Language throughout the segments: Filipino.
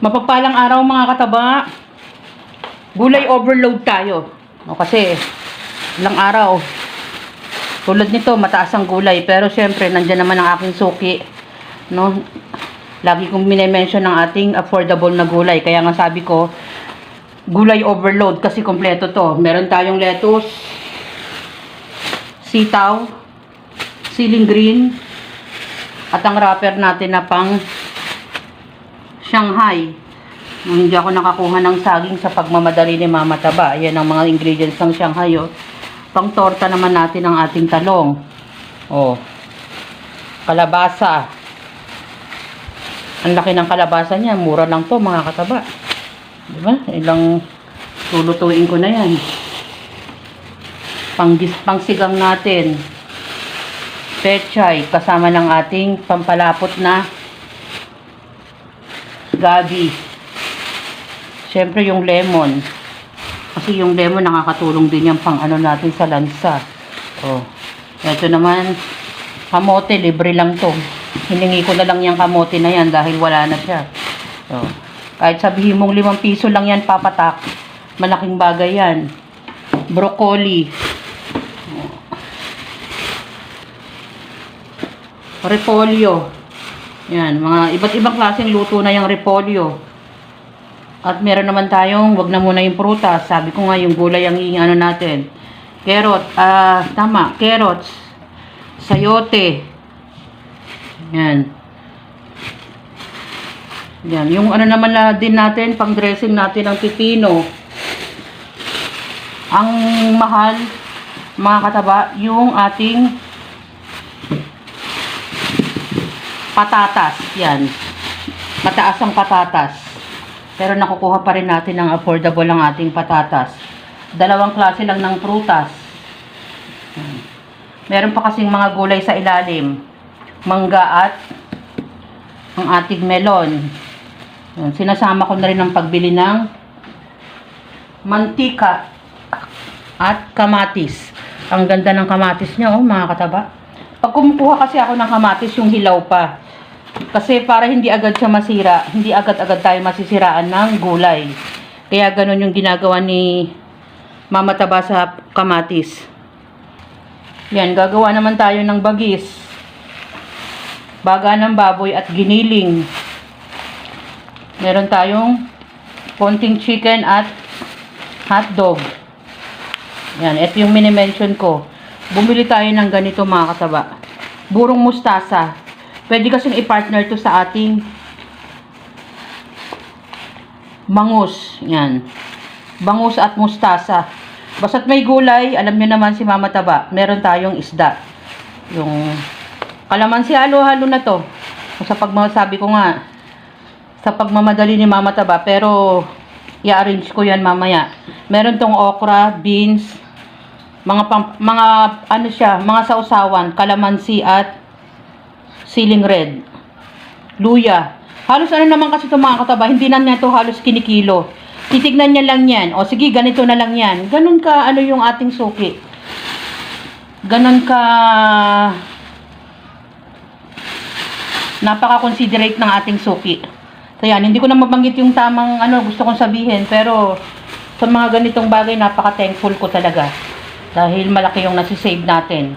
Mapagpalang araw mga kataba. Gulay overload tayo. O kasi ilang araw. Tulad nito, mataas ang gulay, pero syempre nandiyan naman ang aking suki, no? Lagi kong mini-mention ng ating affordable na gulay. Kaya nga sabi ko, gulay overload kasi kompleto to. Meron tayong lettuce, sitaw, siling green, at ang wrapper natin na pang Shanghai. Hindi ako nakakuha ng saging sa pagmamadali ni Mama Taba. Ayan ang mga ingredients ng Shanghai. Oh. Pang torta naman natin ang ating talong. Oh. Kalabasa. Ang laki ng kalabasa niya. Mura lang to mga kataba. Diba? Ilang lulutuin ko na yan. Pangsigang natin. Pechay. Kasama ng ating pampalapot na gabi. Siyempre yung lemon. Kasi yung lemon nakakatulong din yan pang ano natin sa lansa. Oh. Ito naman kamote, libre lang to. Hiningi ko na lang yung kamote na yan dahil wala na siya. Oh. Kahit sabihin mong 5 piso lang yan papatak, malaking bagay yan. Broccoli. Oh. Repolyo. Yan, mga iba't ibang klaseng luto na yung repolyo. At meron naman tayong, wag na muna yung prutas. Sabi ko nga, yung gulay ang ano natin. Carrot, carrots, sayote. Yan. Yan, yung ano naman na din natin, pang dressing natin ng pipino. Ang mahal, mga kataba, yung ating patatas. Yan. Mataas ang patatas. Pero nakukuha pa rin natin ng affordable ang ating patatas. Dalawang klase lang ng prutas. Meron pa kasing mga gulay sa ilalim. Mangga at ang ating melon. Sinasama ko na rin ang pagbili ng mantika at kamatis. Ang ganda ng kamatis niya, oh, mga kataba. Pag kumukuha kasi ako ng kamatis, yung hilaw pa. Kasi para hindi agad siya masira, hindi agad-agad tayo masisiraan ng gulay. Kaya ganun yung ginagawa ni Mama Taba sa kamatis. Yan, gagawa naman tayo ng bagis. Baga ng baboy at giniling. Meron tayong konting chicken at hotdog. Yan, ito yung mini-mention ko. Bumili tayo ng ganito mga kataba. Burong mustasa. Pwede kasing i-partner to sa ating bangus. Yan. Bangus at mustasa. Basta't may gulay, alam nyo naman si Mama Taba, meron tayong isda. Yung kalamansi, halo-halo na to. Sa pagmasabi ko nga, sa pagmamadali ni Mama Taba, pero i-arrange ko yan mamaya. Meron tong okra, beans, mga sausawan, kalamansi at siling red, luya. Halos ano naman kasi ito mga kataba, hindi na niya ito halos kinikilo. Titignan niya lang yan. O sige, ganito na lang yan. Ganun ka, ano yung ating suki. Ganun ka napaka-considerate ng ating suki. So yan, hindi ko na mabanggit yung tamang gusto kong sabihin. Pero sa mga ganitong bagay, napaka-thankful ko talaga. Dahil malaki yung nasisave natin.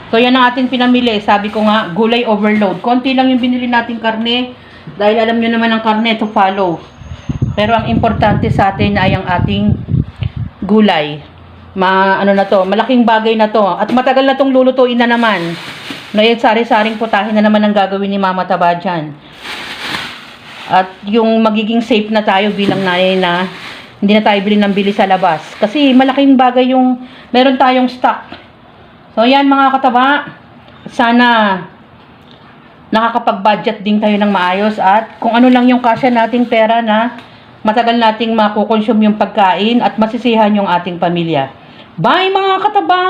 So yan ang ating pinamili. Sabi ko nga, gulay overload. Konti lang yung binili nating karne. Dahil alam nyo naman ang karne to follow. Pero ang importante sa atin ay ang ating gulay. Malaking bagay na to. At matagal na tong lulutuin na naman. No, yung sari-saring putahin na naman ang gagawin ni Mama Taba dyan. At yung magiging safe na tayo bilang nanay na hindi na tayo bili ng bili sa labas. Kasi malaking bagay yung meron tayong stock. So yan mga kataba, sana nakakapag-budget din tayo ng maayos at kung ano lang yung kasya nating pera na matagal nating makukonsume yung pagkain at masisihan yung ating pamilya. Bye mga kataba!